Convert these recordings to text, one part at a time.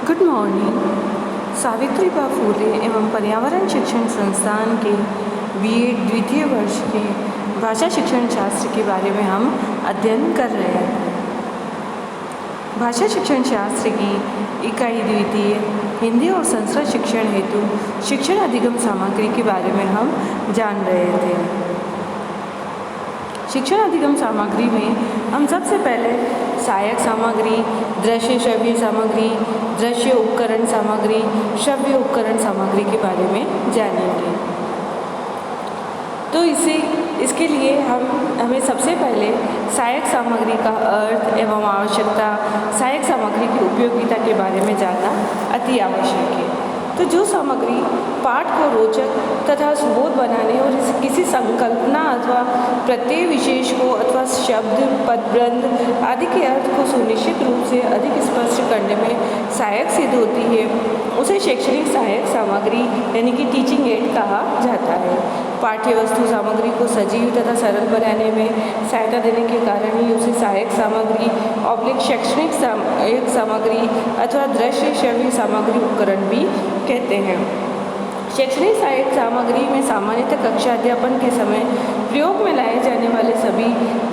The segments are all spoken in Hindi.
Good morning. सावित्रीबाई फूले एवं पर्यावरण शिक्षण संस्थान के बीएड द्वितीय वर्ष के भाषा शिक्षण शास्त्र के बारे में हम अध्ययन कर रहे हैं। भाषा शिक्षण शास्त्र की इकाई द्वितीय हिंदी और संस्कृत शिक्षण हेतु शिक्षण अधिगम सामग्री के बारे में हम जान रहे थे। शिक्षण अधिगम सामग्री में हम सबसे पहले सहायक सामग्री, दृश्य श्रव्य सामग्री, दृश्य उपकरण सामग्री, श्रव्य उपकरण सामग्री के बारे में जानेंगे। तो इसके लिए हमें सबसे पहले सहायक सामग्री का अर्थ एवं आवश्यकता, सहायक सामग्री की उपयोगिता के बारे में जानना अति आवश्यक है। तो जो सामग्री पाठ को रोचक तथा सुबोध बनाने और किसी संकल्पना अथवा प्रत्यय विशेष को अथवा शब्द, पदबंध आदि के अर्थ को सुनिश्चित रूप से अधिक स्पष्ट करने में सहायक सिद्ध होती है, उसे शैक्षणिक सहायक सामग्री यानी कि टीचिंग एड कहा जाता है। पाठ्य वस्तु सामग्री को सजीव तथा सरल बनाने में सहायता देने के कारण ही उसे सहायक सामग्री ऑब्लिक शैक्षणिक सहायक सामग्री अथवा दृश्य श्रव्य सामग्री उपकरण भी कहते हैं। शैक्षणिक सहायक सामग्री में सामान्यतः कक्षा अध्यापन के समय प्रयोग में लाए जाने वाले सभी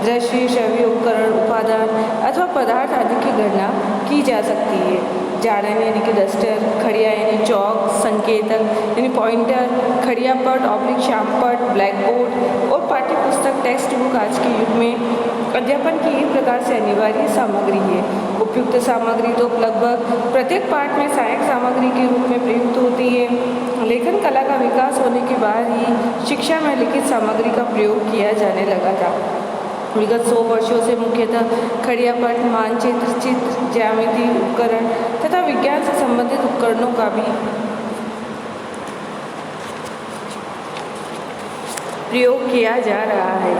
दृश्य श्रव्य उपकरण, उपादान अथवा पदार्थ आदि की गणना की जा सकती है। जारन यानी कि डस्टर, खड़िया यानी चौक, संकेतक यानी पॉइंटर, खड़िया पट ऑब्लिक श्याम पट, ब्लैक बोर्ड और पाठ्य पुस्तक टेक्स्ट बुक आज के युग में अध्यापन की एक प्रकार से अनिवार्य सामग्री है। उपयुक्त सामग्री तो लगभग प्रत्येक पाठ में सहायक सामग्री के रूप में प्रयुक्त होती है। लेखन कला का विकास होने के बाद ही शिक्षा में लिखित सामग्री का प्रयोग किया जाने लगा था। विगत 100 वर्षों से मुख्यतः खड़िया पट, मानचित्र, चित्र, ज्यामिति उपकरण तथा विज्ञान से संबंधित उपकरणों का भी प्रयोग किया जा रहा है।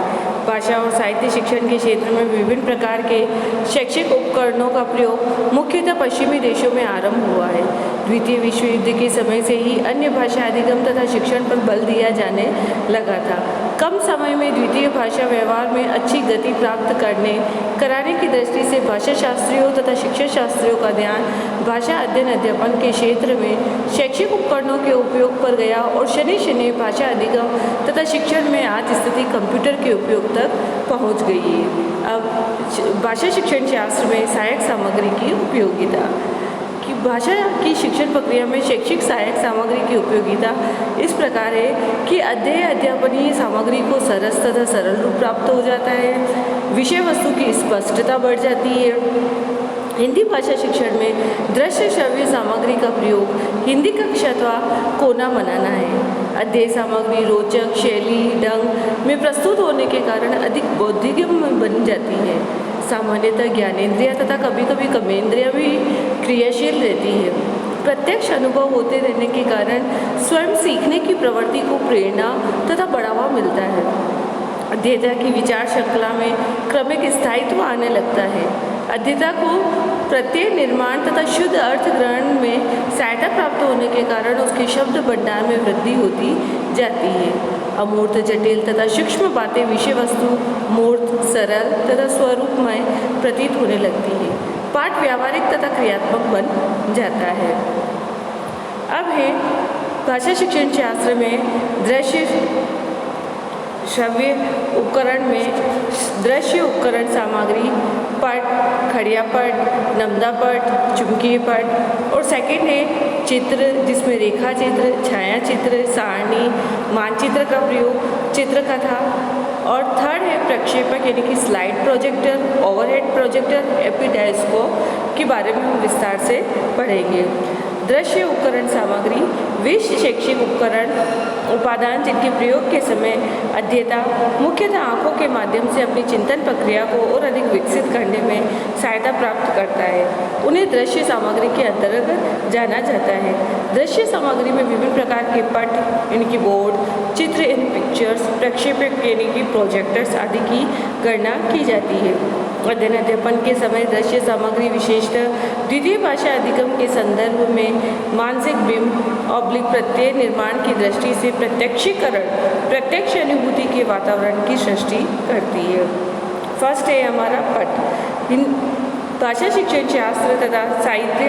भाषा और साहित्य शिक्षण के क्षेत्र में विभिन्न प्रकार के शैक्षिक उपकरणों का प्रयोग मुख्यतः पश्चिमी देशों में आरंभ हुआ है। द्वितीय विश्व युद्ध के समय से ही अन्य भाषा अधिगम तथा शिक्षण पर बल दिया जाने लगा था। कम समय में द्वितीय भाषा व्यवहार में अच्छी गति प्राप्त कराने की दृष्टि से भाषा शास्त्रियों तथा शिक्षा शास्त्रियों का ध्यान भाषा अध्ययन अध्यापन के क्षेत्र में शैक्षिक उपकरणों के उपयोग पर गया और शनि भाषा अधिगम तथा शिक्षण में आज स्थिति कंप्यूटर के उपयोग तक पहुंच गई है। अब भाषा शिक्षण शास्त्र में सहायक सामग्री की उपयोगिता कि भाषा की शिक्षण प्रक्रिया में शैक्षिक सहायक सामग्री की उपयोगिता इस प्रकार है कि अध्ययन अध्यापनीय सामग्री को सरस तथा सरल रूप प्राप्त हो जाता है, विषय वस्तु की स्पष्टता बढ़ जाती है। हिंदी भाषा शिक्षण में दृश्य श्रव्य सामग्री का प्रयोग हिंदी कक्षा अथवा कोना बनाना है। अध्ययन सामग्री रोचक शैली ढंग में प्रस्तुत होने के कारण अधिक बौद्धिक बन जाती है। सामान्यतः ज्ञानेंद्रिय तथा कभी कभी कर्मेंद्रिय भी क्रियाशील रहती है। प्रत्यक्ष अनुभव होते रहने के कारण स्वयं सीखने की प्रवृत्ति को प्रेरणा तथा बढ़ावा मिलता है। अध्येता की विचार श्रृंखला में क्रमिक स्थायित्व आने लगता है। अध्येता को प्रत्यय निर्माण तथा शुद्ध अर्थ ग्रहण में सहायता प्राप्त होने के कारण उसके शब्द भंडार में वृद्धि होती जाती है। अमूर्त जटिल तथा सूक्ष्म बातें विषय वस्तु मूर्त सरल तथा स्वरूपमय प्रतीत होने लगती है। पाठ व्यावहारिक तथा क्रियात्मक बन जाता है। अब है भाषा शिक्षण शास्त्र में दृश्य श्रव्य उपकरण में दृश्य उपकरण सामग्री पट, खड़िया पट, नमदा पट, चुंबकीय पट और सेकंड है चित्र जिसमें रेखा चित्र, छाया चित्र, सारणी, मानचित्र का प्रयोग, चित्रकथा और थर्ड है प्रक्षेपक यानी कि स्लाइड प्रोजेक्टर, ओवरहेड प्रोजेक्टर, एपिडायस्कोप के बारे में हम विस्तार से पढ़ेंगे। दृश्य उपकरण सामग्री वे शैक्षिक उपकरण उपादान जिनके प्रयोग के समय अध्येता मुख्यतः आँखों के माध्यम से अपनी चिंतन प्रक्रिया को और अधिक विकसित करने में सहायता प्राप्त करता है, उन्हें दृश्य सामग्री के अंतर्गत जाना जाता है। दृश्य सामग्री में विभिन्न प्रकार के पट यानी कि बोर्ड, चित्र इन पिक्चर्स, प्रक्षेपक यानी कि प्रोजेक्टर्स आदि की गणना की जाती है। अध्ययन अध्यापन के समय दृश्य सामग्री विशेषतः द्वितीय भाषा अधिगम के संदर्भ में मानसिक बिंब ऑब्लिक प्रत्यय निर्माण की दृष्टि से प्रत्यक्षीकरण प्रत्यक्ष अनुभूति के वातावरण की सृष्टि करती है। फर्स्ट है हमारा पट। भाषा शिक्षण शास्त्र तथा साहित्य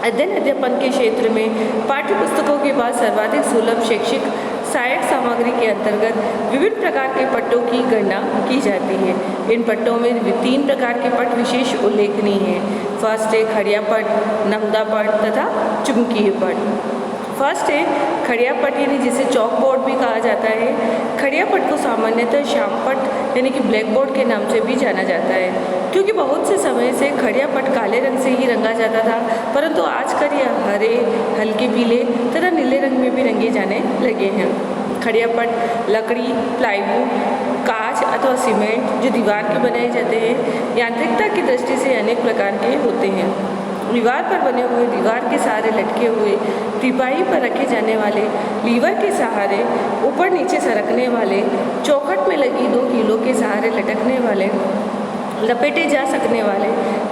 अध्ययन अध्यापन के क्षेत्र में पाठ्य पुस्तकों के बाद सर्वाधिक सुलभ शैक्षिक सहायक सामग्री के अंतर्गत विभिन्न प्रकार के पट्टों की गणना की जाती है। इन पट्टों में 3 प्रकार के पट्ट विशेष उल्लेखनीय हैं। फर्स्ट है खड़िया पट्ट, नमदा पट्ट तथा चुंबकीय पट्ट। फर्स्ट है खड़िया पट्ट यानी जिसे चौक बोर्ड भी कहा जाता है। खड़िया पट्ट को सामान्यतः श्याम पट्ट यानी कि ब्लैक बोर्ड के नाम से भी जाना जाता है, क्योंकि बहुत से समय से खड़िया पट्ट काले रंग से ही रंगा जाता था, परंतु आजकल यह हरे, हल्के पीले तथा नीले रंग में भी रंगे जाने लगे हैं। खड़िया पट्ट लकड़ी, प्लाईवुड, कांच अथवा सीमेंट जो दीवार के बनाए जाते हैं, यांत्रिकता की दृष्टि से अनेक प्रकार के होते हैं। दीवार पर बने हुए, दीवार के सहारे लटके हुए, तिपाही पर रखे जाने वाले, लीवर के सहारे ऊपर नीचे सरकने वाले, चौखट में लगी 2 कीलों के सहारे लटकने वाले, लपेटे जा सकने वाले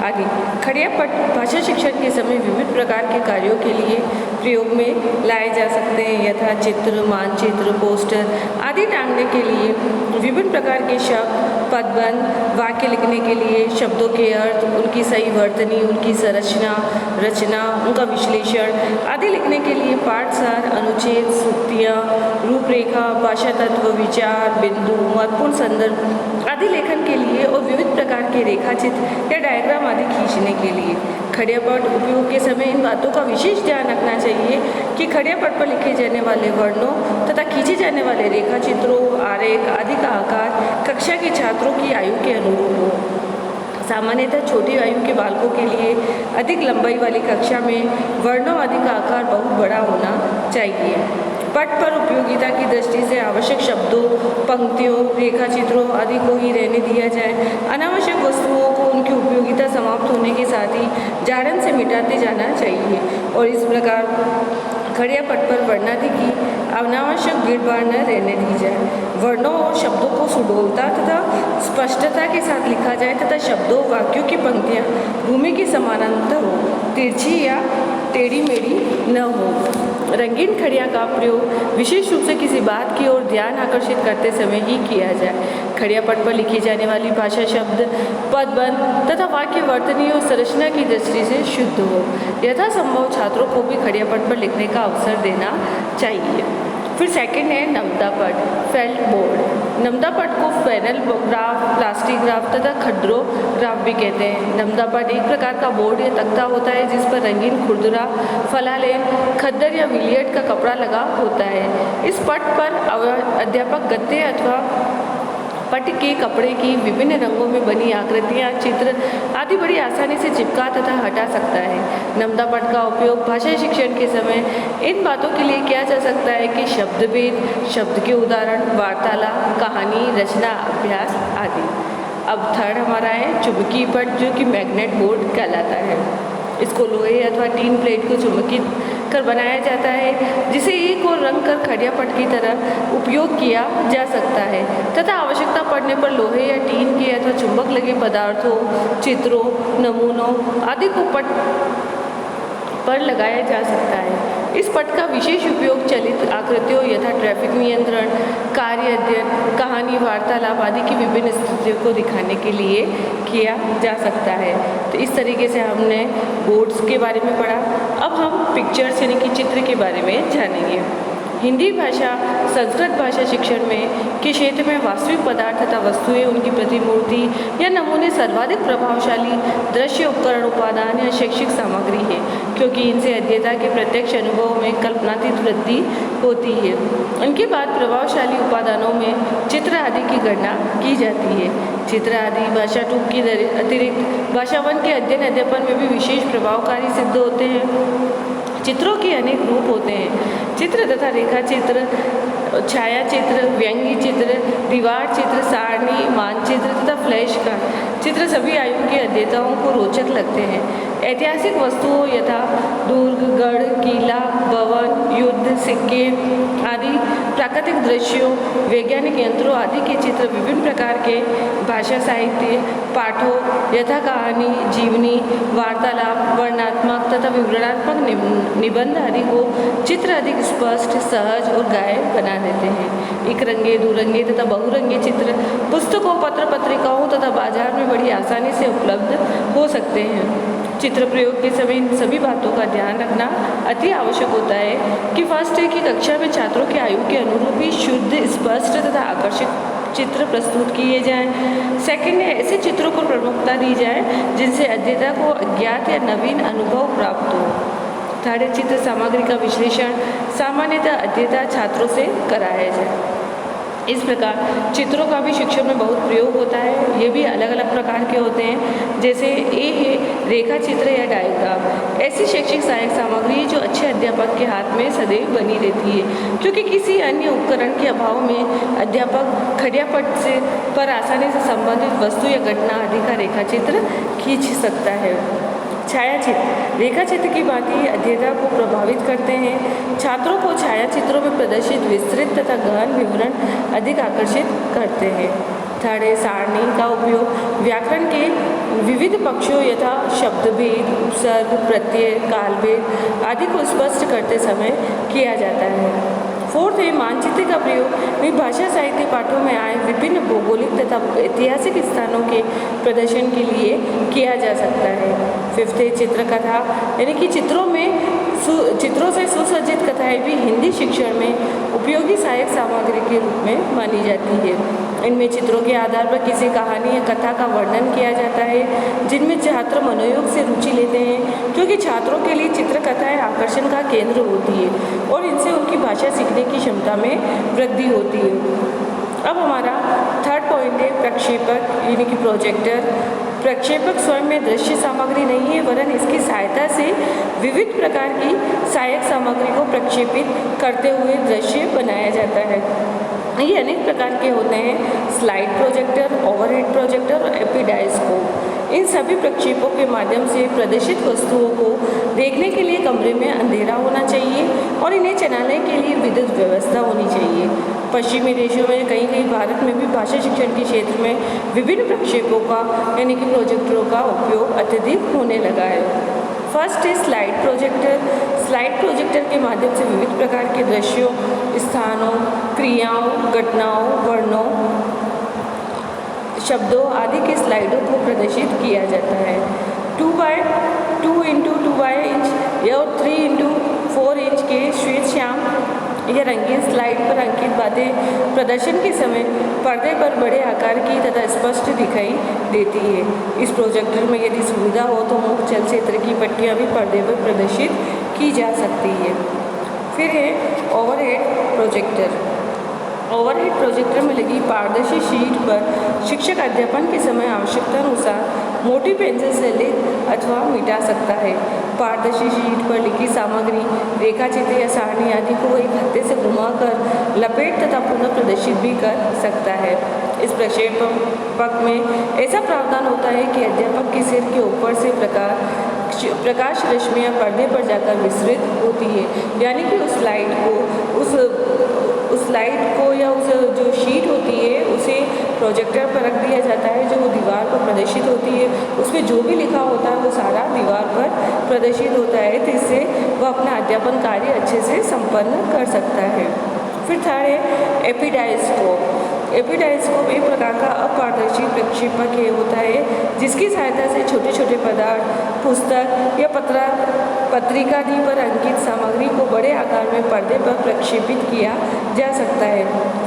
आदि। खड़िया पट्ट भाषा शिक्षण के समय विविध प्रकार के कार्यों के लिए प्रयोग में लाए जा सकते हैं, यथा चित्र, मानचित्र, पोस्टर आदि टांगने के लिए, विभिन्न प्रकार के शब्द, पदबंध, वाक्य लिखने के लिए, शब्दों के अर्थ, उनकी सही वर्तनी, उनकी संरचना, रचना, उनका विश्लेषण आदि लिखने के लिए, पाठसार, अनुच्छेद, सूक्तियाँ, रूपरेखा, भाषा तत्व, विचार, बिंदु, महत्वपूर्ण संदर्भ आदि लेखन के लिए और विविध प्रकार के रेखाचित्र या डायग्राम आदि खींचने के लिए। खड़िया पट्ट उपयोग के समय इन बातों का विशेष ध्यान रखना चाहिए कि खड़िया पट्ट पर लिखे जाने वाले वर्णों तथा खींचे जाने वाले रेखाचित्रों, आरेख आदि का आकार कक्षा के छात्रों की आयु के अनुरूप हो। सामान्यतः छोटी आयु के बालकों के लिए अधिक लंबाई वाली कक्षा में वर्णों आदि का आकार बहुत बड़ा होना चाहिए। पट्ट पर उपयोगिता की दृष्टि से आवश्यक शब्दों, पंक्तियों, रेखाचित्रों आदि को ही रहने दिया जाए। अनावश्यक वस्तुओं को उनकी उपयोगिता समाप्त होने के साथ ही झाड़न से मिटाते जाना चाहिए और इस प्रकार खड़िया पट्ट पर वर्णादि की अनावश्यक भीड़भाड़ न रहने दी जाए। वर्णों और शब्दों को सुडौलता तथा स्पष्टता के साथ लिखा जाए तथा शब्दों, वाक्यों की पंक्तियाँ भूमि के समानांतर हो, तिरछी या टेढ़ी मेढ़ी न हो। रंगीन खड़िया का प्रयोग विशेष रूप से किसी बात की ओर ध्यान आकर्षित करते समय ही किया जाए। खड़िया पट्ट पर लिखी जाने वाली भाषा शब्द, पदबंध तथा वाक्य वर्तनी और संरचना की दृष्टि से शुद्ध हो। यथासंभव छात्रों को भी खड़िया पट्ट पर लिखने का अवसर देना चाहिए। फिर सेकंड है नमदा पट्ट, फेल्ट बोर्ड। नमदा पट्ट को फेनल ग्राफ, प्लास्टिक ग्राफ तथा खड्रो ग्राफ भी कहते हैं। नमदा पट्ट एक प्रकार का बोर्ड या तख्ता होता है जिस पर रंगीन खुरदुरा, फलालेन, खद्दर या विलियट का कपड़ा लगा होता है। इस पट्ट पर अध्यापक गद्दे अथवा पट्ट के कपड़े की विभिन्न रंगों में बनी आकृतियाँ, चित्र आदि बड़ी आसानी से चिपका तथा हटा सकता है। नमदा पट्ट का उपयोग भाषा शिक्षण के समय इन बातों के लिए किया जा सकता है कि शब्दभेद, शब्द के उदाहरण, वार्तालाप, कहानी, रचना, अभ्यास आदि। अब थर्ड हमारा है चुंबकीय पट्ट, जो कि मैग्नेट बोर्ड कहलाता है। इसको लोहे अथवा टीन प्लेट को चुंबकित कर बनाया जाता है, जिसे एक और रंग कर खड़िया पट्ट की तरह उपयोग किया जा सकता है तथा आवश्यकता पड़ने पर लोहे या टीन के अथवा चुंबक लगे पदार्थों, चित्रों, नमूनों आदि को पट्ट पर लगाया जा सकता है। इस पट्ट का विशेष उपयोग चलित आकृतियों यथा ट्रैफिक नियंत्रण, कार्य अध्ययन, कहानी, वार्तालाप आदि की विभिन्न स्थितियों को दिखाने के लिए किया जा सकता है। तो इस तरीके से हमने बोर्ड्स के बारे में पढ़ा। अब हम पिक्चर्स यानी कि चित्र के बारे में जानेंगे। हिंदी भाषा संस्कृत भाषा शिक्षण में के क्षेत्र में वास्तविक पदार्थ तथा वस्तुएं, उनकी प्रतिमूर्ति या नमूने सर्वाधिक प्रभावशाली दृश्य उपकरण, उपादान या शैक्षिक सामग्री है, क्योंकि इनसे अध्येता के प्रत्यक्ष अनुभव में कल्पनातीत वृद्धि होती है। उनके बाद प्रभावशाली उपादानों में चित्र आदि की गणना की जाती है। चित्र आदि भाषा 2 के अतिरिक्त भाषा 1 के अध्ययन अध्यापन में भी विशेष प्रभावकारी सिद्ध होते हैं। चित्रों के अनेक रूप होते हैं। चित्र तथा रेखा चित्र, छाया चित्र, व्यंग्य चित्र, दीवार चित्र, सारणी, मानचित्र तथा फ्लैश कार्ड चित्र सभी आयु के अध्येताओं को रोचक लगते हैं। ऐतिहासिक वस्तुओं यथा दुर्ग, गढ़, किला, भवन, युद्ध, सिक्के आदि, प्राकृतिक दृश्यों, वैज्ञानिक यंत्रों आदि के चित्र, विभिन्न प्रकार के भाषा साहित्य पाठों यथा कहानी, जीवनी, वार्तालाप, वर्णनात्मक तथा विवरणात्मक निबंध आदि को चित्र अधिक स्पष्ट, सहज और गायब बना देते हैं। एक रंगे, दुरंगे तथा बहुरंगे चित्र पुस्तकों, पत्र पत्रिकाओं तथा बाजार में बड़ी आसानी से उपलब्ध हो सकते हैं। चित्र प्रयोग के समय इन सभी बातों का ध्यान रखना अति आवश्यक होता है कि फर्स्ट है कि कक्षा में छात्रों की आयु के अनुरूप ही शुद्ध, स्पष्ट तथा आकर्षक चित्र प्रस्तुत किए जाएं। सेकंड है, ऐसे चित्रों को प्रमुखता दी जाए जिनसे अध्येता को अज्ञात या नवीन अनुभव प्राप्त हो। थर्ड है, चित्र सामग्री का विश्लेषण सामान्यतः अध्येता छात्रों से कराया जाए। इस प्रकार चित्रों का भी शिक्षण में बहुत प्रयोग होता है। ये भी अलग अलग प्रकार के होते हैं, जैसे ए है रेखा चित्र या डायग्राम। ऐसी शैक्षिक सहायक सामग्री जो अच्छे अध्यापक के हाथ में सदैव बनी रहती है, क्योंकि किसी अन्य उपकरण के अभाव में अध्यापक खड़ियापट से पर आसानी से संबंधित वस्तु या घटना आदि का रेखा चित्र खींच सकता है। छायाचित्र रेखा चित्र की भांति अध्येता को प्रभावित करते हैं। छात्रों को छायाचित्रों में प्रदर्शित विस्तृत तथा गहन विवरण अधिक आकर्षित करते हैं। थर्ड है, सारणी का उपयोग व्याकरण के विविध पक्षों यथा शब्दभेद, उपसर्ग, प्रत्यय, कालभेद आदि को स्पष्ट करते समय किया जाता है। फोर्थ है, मानचित्र का प्रयोग भी भाषा साहित्य पाठों में आए विभिन्न भौगोलिक तथा ऐतिहासिक स्थानों के प्रदर्शन के लिए किया जा सकता है। फिफ्थ है, चित्रकथा यानी कि चित्रों से सुसज्जित कथाएं भी हिंदी शिक्षण में उपयोगी सहायक सामग्री के रूप में मानी जाती है। इनमें चित्रों के आधार पर किसी कहानी या कथा का वर्णन किया जाता है, जिनमें छात्र मनोयोग से रुचि लेते हैं, क्योंकि छात्रों के लिए चित्रकथाएं आकर्षण का केंद्र होती है और इनसे उनकी भाषा सीखने की क्षमता में वृद्धि होती है। अब हमारा थर्ड पॉइंट है प्रक्षेपक यानी कि प्रोजेक्टर। प्रक्षेपक स्वयं में दृश्य सामग्री नहीं है, वरन इसकी सहायता से विविध प्रकार की सहायक सामग्री को प्रक्षेपित करते हुए दृश्य बनाया जाता है। ये अनेक प्रकार के होते हैं, स्लाइड प्रोजेक्टर, ओवरहेड प्रोजेक्टर और एपिडायस्कोप। इन सभी प्रक्षेपों के माध्यम से प्रदर्शित वस्तुओं को देखने के लिए कमरे में अंधेरा होना चाहिए और इन्हें चलाने के लिए विद्युत व्यवस्था होनी चाहिए। पश्चिमी देशों में कहीं भारत में भी भाषा शिक्षण के क्षेत्र में विभिन्न प्रक्षेपों का यानी कि प्रोजेक्टरों का उपयोग अत्यधिक होने लगा है। फर्स्ट है स्लाइड प्रोजेक्टर। स्लाइड प्रोजेक्टर के माध्यम से विविध प्रकार के दृश्यों, स्थानों, क्रियाओं, घटनाओं, वर्णों, शब्दों आदि के स्लाइडों को प्रदर्शित किया जाता है। 2x2 × 2 इंच या 3 × 4 इंच के श्वेत श्याम या रंगीन स्लाइड पर अंकित बातें प्रदर्शन के समय पर्दे पर बड़े आकार की तथा स्पष्ट दिखाई देती है। इस प्रोजेक्टर में यदि सुविधा हो तो मुख्य चलचित्र की पट्टियाँ भी पर्दे पर प्रदर्शित की जा सकती है। फिर है ओवरहेड प्रोजेक्टर। ओवरहेड प्रोजेक्टर में लगी पारदर्शी शीट पर शिक्षक अध्यापन के समय आवश्यकता अनुसार मोटी पेंसिल से लिख अथवा मिटा सकता है। पारदर्शी शीट पर लिखी सामग्री, रेखाचित्र या सारणी आदि को एक हत्थे से घुमाकर लपेट तथा पुनः प्रदर्शित भी कर सकता है। इस प्रक्षेपक में ऐसा प्रावधान होता है कि अध्यापक के सिर के ऊपर से प्रकाश रश्मियाँ पर्दे पर जाकर विस्तृत होती है, यानी कि उस स्लाइड को या उस जो शीट होती है उसे प्रोजेक्टर पर रख दिया जाता है, जो दीवार पर प्रदर्शित होती है। उसमें जो भी लिखा होता है वो सारा दीवार पर प्रदर्शित होता है, तो इससे वह अपना अध्यापन कार्य अच्छे से संपन्न कर सकता है। फिर थर्ड है एपिडायस्कोप। एपिडायस्कोप एक प्रकार का अपारदर्शी प्रक्षेपक होता है, जिसकी सहायता से छोटे छोटे पदार्थ, पुस्तक या पत्रिका आदि पर अंकित सामग्री को बड़े आकार में पर्दे पर प्रक्षेपित किया जा सकता है।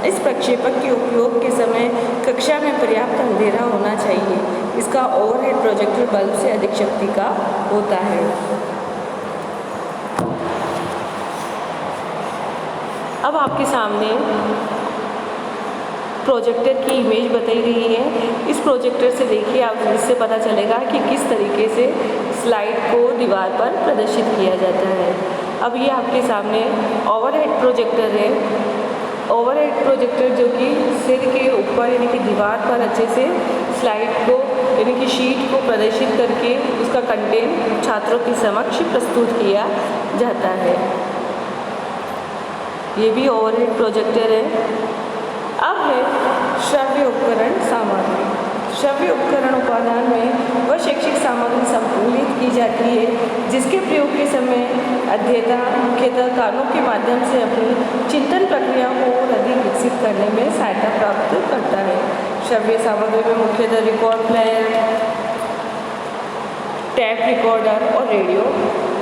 इस प्रक्षेपक के उपयोग के समय कक्षा में पर्याप्त अंधेरा होना चाहिए। इसका ओवरहेड प्रोजेक्टर बल्ब से अधिक शक्ति का होता है। अब आपके सामने प्रोजेक्टर की इमेज बताई गई है। इस प्रोजेक्टर से देखिए, आप इससे पता चलेगा कि किस तरीके से स्लाइड को दीवार पर प्रदर्शित किया जाता है। अब ये आपके सामने ओवरहेड प्रोजेक्टर है। ओवरहेड प्रोजेक्टर जो कि सिर के ऊपर यानी कि दीवार पर अच्छे से स्लाइड को यानी कि शीट को प्रदर्शित करके उसका कंटेंट छात्रों के समक्ष प्रस्तुत किया जाता है। ये भी ओवरहेड प्रोजेक्टर है। अब है श्रव्य उपकरण सामग्री। श्रव्य उपकरण उपादान में वह शैक्षिक सामग्री सम्मिलित की जाती है जिसके प्रयोग के समय अध्येता मुख्यतः कानों के माध्यम से अपनी चिंतन प्रक्रिया को और अधिक विकसित करने में सहायता प्राप्त करता है। श्रव्य सामग्री में मुख्यतः रिकॉर्ड प्लेयर, टैप रिकॉर्डर और रेडियो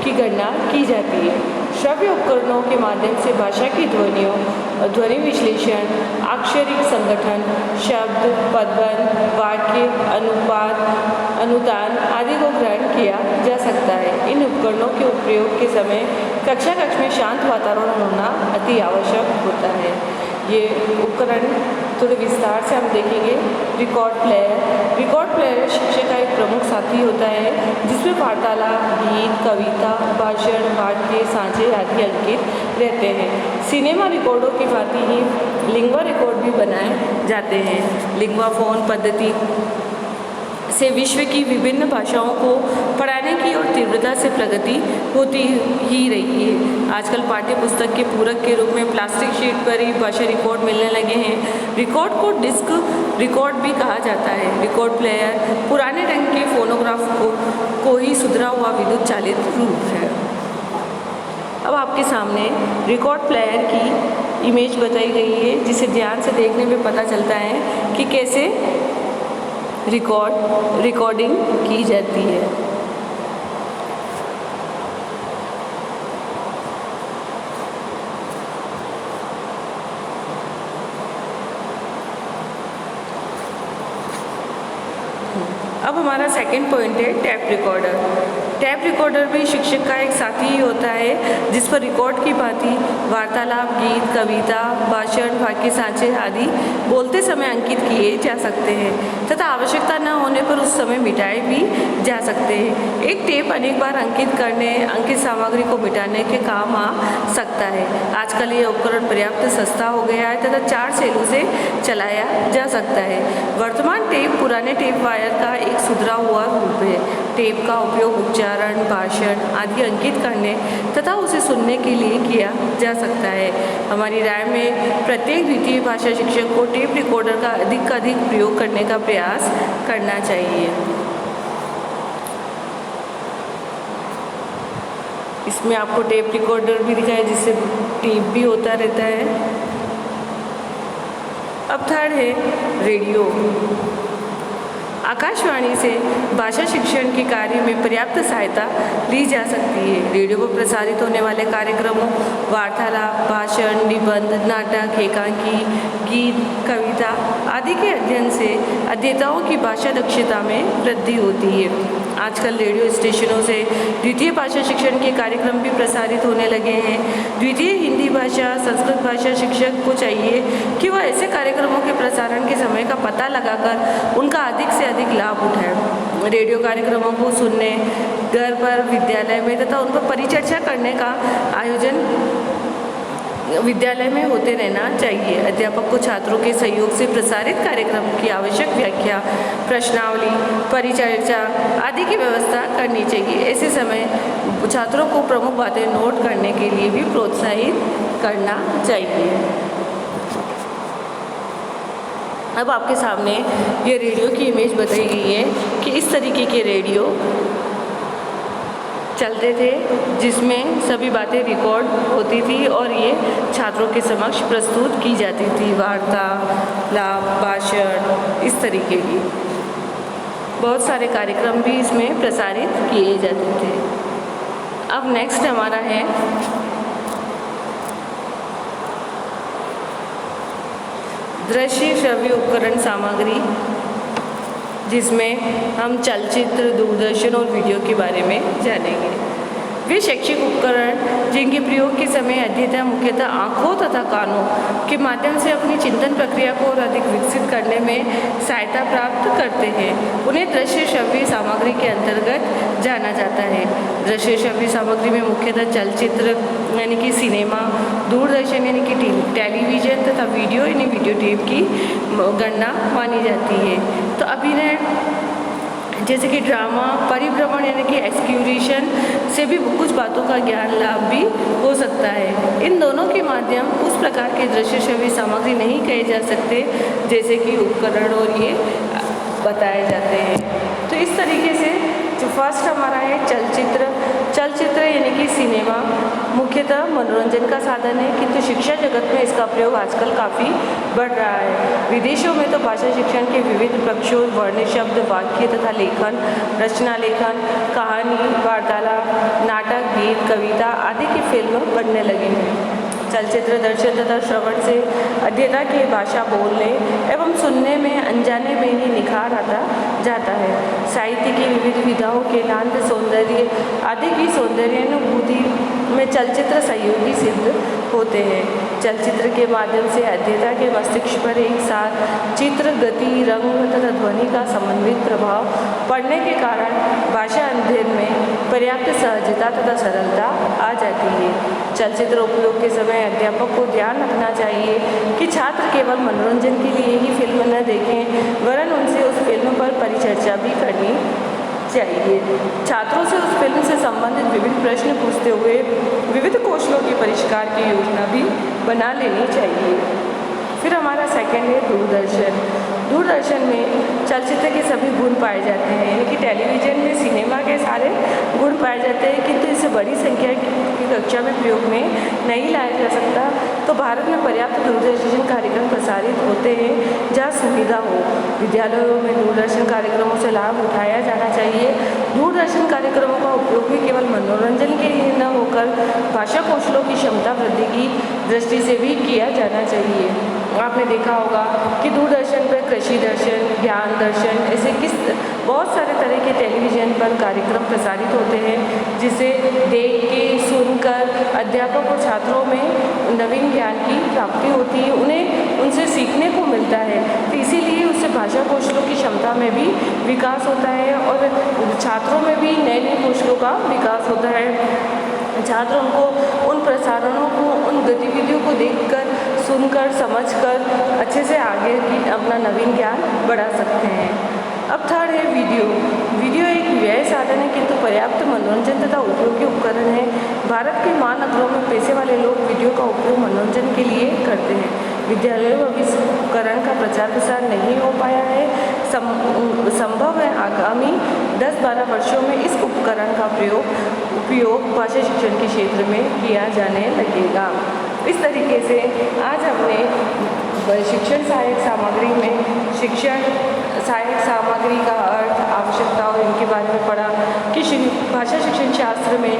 की गणना की जाती है। श्रव्य उपकरणों के माध्यम से भाषा की ध्वनियों, ध्वनि विश्लेषण, अक्षरिक संगठन, शब्द, पदबंध, वाक्य, अनुपात, अनुतान आदि को ग्रहण किया जा सकता है। इन उपकरणों के उपयोग के समय कक्षा में शांत वातावरण होना अति आवश्यक होता है। ये उपकरण थोड़े विस्तार से हम देखेंगे। रिकॉर्ड प्लेयर शिक्षक का एक प्रमुख साथी होता है जिसमें वार्तालाप, गीत, कविता, भाषण, वाक्य, सांचे आदि अंकित रहते हैं। सिनेमा रिकॉर्डों की भांति ही लिंग्वा रिकॉर्ड भी बनाए जाते हैं। लिंग्वाफोन पद्धति से विश्व की विभिन्न भाषाओं को पढ़ाने की और तीव्रता से प्रगति होती ही रही है। आजकल पाठ्य पुस्तक के पूरक के रूप में प्लास्टिक शीट पर ही भाषा रिकॉर्ड मिलने लगे हैं। रिकॉर्ड को डिस्क रिकॉर्ड भी कहा जाता है। रिकॉर्ड प्लेयर पुराने ढंग के फोनोग्राफ को ही सुधरा हुआ विद्युत चालित रूप है। अब आपके सामने रिकॉर्ड प्लेयर की इमेज बताई गई है, जिसे ध्यान से देखने में पता चलता है कि कैसे रिकॉर्डिंग की जाती है। अब हमारा सेकंड पॉइंट है टैप रिकॉर्डर। टैप रिकॉर्डर भी शिक्षक का एक साथी ही होता है जिस पर रिकॉर्ड की भांति वार्तालाप, गीत, कविता, भाषण, वाक्य, सांचे आदि बोलते समय अंकित किए जा सकते हैं तथा आवश्यकता न होने पर उस समय मिटाए भी जा सकते हैं। एक टेप अनेक बार अंकित सामग्री को मिटाने के काम आ सकता है। आजकल ये उपकरण पर्याप्त सस्ता हो गया है तथा 4 सेलों से चलाया जा सकता है। वर्तमान टेप पुराने टेप वायर का एक सुधरा हुआ रूप है। टेप का उपयोग उच्चारण, भाषण आदि अंकित करने तथा उसे सुनने के लिए किया जा सकता है। हमारी राय में प्रत्येक द्वितीय भाषा शिक्षक को टेप रिकॉर्डर का अधिक प्रयोग करने का प्रयास करना चाहिए। इसमें आपको टेप रिकॉर्डर भी दिखाया जिससे टेप भी होता रहता है। अब थर्ड है रेडियो। आकाशवाणी से भाषा शिक्षण के कार्य में पर्याप्त सहायता ली जा सकती है। रेडियो पर प्रसारित होने वाले कार्यक्रमों, वार्तालाप, भाषण, निबंध, नाटक, एकांकी, गीत, कविता आदि के अध्ययन से अध्येताओं की भाषा दक्षता में वृद्धि होती है। आजकल रेडियो स्टेशनों से द्वितीय भाषा शिक्षण के कार्यक्रम भी प्रसारित होने लगे हैं। द्वितीय हिंदी भाषा, संस्कृत भाषा शिक्षक को चाहिए कि वह ऐसे कार्यक्रमों के प्रसारण के समय का पता लगाकर उनका अधिक से अधिक लाभ उठाए। रेडियो कार्यक्रमों को सुनने, घर पर, विद्यालय में तथा उन पर परिचर्चा करने का आयोजन विद्यालय में होते रहना चाहिए। अध्यापक को छात्रों के सहयोग से प्रसारित कार्यक्रम की आवश्यक व्याख्या, प्रश्नावली, परिचर्चा आदि की व्यवस्था करनी चाहिए। ऐसे समय छात्रों को प्रमुख बातें नोट करने के लिए भी प्रोत्साहित करना चाहिए। अब आपके सामने ये रेडियो की इमेज बताई गई है कि इस तरीके के रेडियो चलते थे जिसमें सभी बातें रिकॉर्ड होती थी और ये छात्रों के समक्ष प्रस्तुत की जाती थी। वार्तालाप, भाषण, इस तरीके की बहुत सारे कार्यक्रम भी इसमें प्रसारित किए जाते थे। अब नेक्स्ट हमारा है दृश्य श्रव्य उपकरण सामग्री, जिसमें हम चलचित्र, दूरदर्शन और वीडियो के बारे में जानेंगे। वे शैक्षिक उपकरण जिनके प्रयोग के समय अध्येता मुख्यतः आँखों तथा कानों के माध्यम से अपनी चिंतन प्रक्रिया को और अधिक विकसित करने में सहायता प्राप्त करते हैं, उन्हें दृश्य श्रव्य सामग्री के अंतर्गत जाना जाता है। दृश्य श्रव्य सामग्री में मुख्यतः चलचित्र यानी कि सिनेमा, दूरदर्शन यानी कि टेलीविज़न तथा वीडियो यानी वीडियो टेप की गणना मानी जाती है। तो अभिनय जैसे कि ड्रामा, परिभ्रमण यानी कि एक्सक्यूरेशन से भी कुछ बातों का ज्ञान लाभ भी हो सकता है। इन दोनों के माध्यम उस प्रकार के दृश्य श्रव्य सामग्री नहीं कहे जा सकते जैसे कि उपकरण और ये बताए जाते हैं। तो इस तरीके से जो फर्स्ट हमारा है चलचित्र यानी कि सिनेमा, मुख्यतः मनोरंजन का साधन है, किंतु शिक्षा जगत में इसका प्रयोग आजकल काफ़ी बढ़ रहा है। विदेशों में तो भाषा शिक्षण के विविध पक्षों, वर्णित शब्द, वाक्य तथा लेखन, रचना लेखन, कहानी, वार्तालाप, नाटक, गीत, कविता आदि की फिल्म बनने लगी हैं। चलचित्र दर्शन तथा श्रवण से अध्येता की भाषा बोलने एवं सुनने में अनजाने में ही निखार आता जाता है। साहित्य की विविध विधाओं के नांद, सौंदर्य आदि की सौंदर्यानुभूति में चलचित्र सहयोगी सिद्ध होते हैं। चलचित्र के माध्यम से अध्येता के मस्तिष्क पर एक साथ चित्र, गति, रंग तथा ध्वनि का समन्वित प्रभाव पड़ने के कारण भाषा अध्ययन में पर्याप्त सहजता तथा सरलता आ जाती है। चलचित्र उपयोग के समय अध्यापक को ध्यान रखना चाहिए कि छात्र केवल मनोरंजन के लिए ही फिल्म न देखें, वरन उनसे उस फिल्म पर परिचर्चा भी करनी चाहिए। छात्रों से उस फिल्म से संबंधित विभिन्न प्रश्न पूछते हुए विविध कौशलों के परिष्कार की योजना भी बना लेनी चाहिए। फिर हमारा सेकंड है दूरदर्शन। दूरदर्शन में चलचित्र के सभी गुण पाए जाते हैं, यानी कि टेलीविज़न में सिनेमा के सारे गुण पाए जाते हैं, किंतु इसे बड़ी संख्या की कक्षा में प्रयोग में नहीं लाया जा सकता। तो भारत में पर्याप्त दूरदर्शन कार्यक्रम प्रसारित होते हैं जहाँ सुविधा हो। विद्यालयों में दूरदर्शन कार्यक्रमों से लाभ उठाया जाना चाहिए। दूरदर्शन कार्यक्रमों का उपयोग भी केवल मनोरंजन के लिए न होकर भाषा कौशलों की क्षमता वृद्धि की दृष्टि से भी किया जाना चाहिए। आपने देखा होगा कि दूरदर्शन पर कृषि दर्शन, ज्ञान दर्शन ऐसे बहुत सारे तरह के टेलीविज़न पर कार्यक्रम प्रसारित होते हैं, जिसे देख के सुनकर अध्यापक और छात्रों में नवीन ज्ञान की प्राप्ति होती है, उन्हें उनसे सीखने को मिलता है। तो इसीलिए उससे भाषा कौशलों की क्षमता में भी विकास होता है और छात्रों में भी नए नए कौशलों का विकास होता है। छात्र उनको उन प्रसारणों को, उन गतिविधियों को देखकर, सुनकर, समझकर अच्छे से आगे की अपना नवीन ज्ञान बढ़ा सकते हैं। अब थर्ड है वीडियो। वीडियो एक व्यय साधन है, किंतु पर्याप्त मनोरंजन तथा उपयोगी उपकरण है। भारत के महानगरों में पैसे वाले लोग वीडियो का उपयोग मनोरंजन के लिए करते हैं। विद्यालयों में भी इस उपकरण का प्रचार प्रसार नहीं हो पाया है। संभव है आगामी 10-12 वर्षों में इस उपकरण का उपयोग भाषा शिक्षण के क्षेत्र में किया जाने लगेगा। इस तरीके से आज हमने शिक्षण सहायक सामग्री में शिक्षण सहायक सामग्री का अर्थ, आवश्यकताओं इनके बारे में पढ़ा कि भाषा शिक्षण शास्त्र में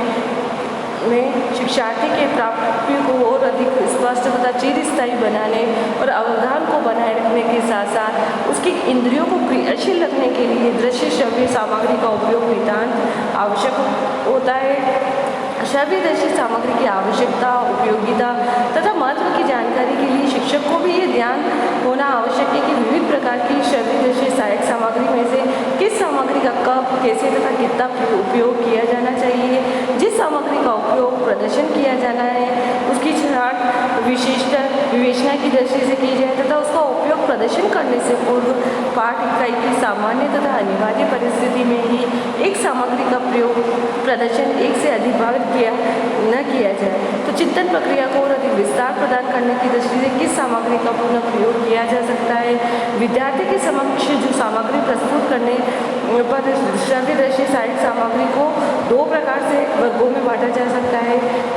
शिक्षार्थी के प्राप्ति को और अधिक स्पष्ट तथा चिरस्थायी बनाने और अवधान को बनाए रखने के साथ साथ उसकी इंद्रियों को क्रियाशील रखने के लिए दृश्य श्रव्य सामग्री का उपयोग नितांत आवश्यक होता है। श्रव्य दृश्य सामग्री की आवश्यकता, उपयोगिता तथा महत्व की जानकारी के लिए शिक्षक को भी ये ध्यान होना आवश्यक है कि विविध प्रकार की श्रव्य दृश्य सहायक सामग्री में से किस सामग्री का कब, कैसे तथा कितना उपयोग किया जाना चाहिए। जिस सामग्री का उपयोग प्रदर्शन किया जाना है उसकी छाट विशिष्ट विवेचना की दृष्टि से की जाए तथा उसका उपयोग प्रदर्शन करने से पूर्व पाठ इकाई की सामान्य तथा अनिवार्य परिस्थिति में ही एक सामग्री का प्रयोग प्रदर्शन एक से अधिक बार न किया जाए। तो चिंतन प्रक्रिया को और अधिक विस्तार प्रदान करने की दृष्टि से किस सामग्री का पुनः प्रयोग किया जा सकता है। विद्यार्थी के समक्ष जो सामग्री प्रस्तुत करने पर श्रव्य दृश्य सहायक सामग्री को 2 प्रकार से वर्गों में बांटा जा सकता है।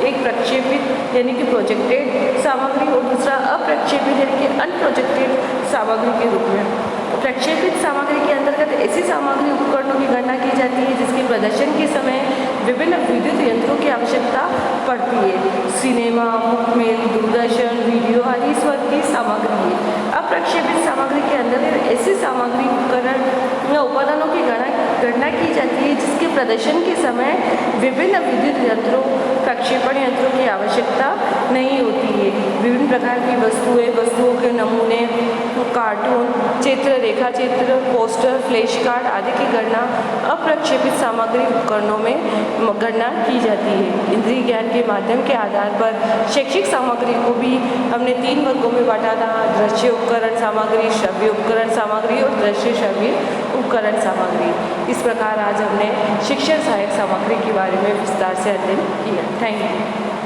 एक प्रक्षेपित यानी कि प्रोजेक्टेड सामग्री और दूसरा अप्रक्षेपित यानी कि अनप्रोजेक्टेड सामग्री के रूप में। प्रक्षेपित सामग्री के अंतर्गत ऐसी सामग्री उपकरणों की गणना की जाती है जिसके प्रदर्शन के समय विभिन्न विद्युत यंत्रों की आवश्यकता पड़ती है। सिनेमा, मुखमेल, दूरदर्शन, वीडियो आदि इस वर्ग की सामग्री है। अप्रक्षेपित सामग्री के अंतर्गत ऐसी सामग्री उपकरण या उपादानों की गणना की जाती है जिसके प्रदर्शन के समय विभिन्न विद्युत यंत्रों, प्रक्षेपण यंत्रों की आवश्यकता नहीं होती है। विभिन्न प्रकार की वस्तुओं के नमूने, कार्टून, चित्र, रेखा चित्र, पोस्टर, फ्लैश कार्ड आदि की गणना अप्रक्षेपित सामग्री उपकरणों में गणना की जाती है। इंद्रिय ज्ञान के माध्यम के आधार पर शैक्षिक सामग्री को भी हमने 3 वर्गों में बांटा था: दृश्य उपकरण सामग्री, श्रव्य उपकरण सामग्री और दृश्य श्रव्य उपकरण सामग्री। इस प्रकार आज हमने शिक्षण सहायक सामग्री के बारे में विस्तार से अध्ययन किया। Thank you.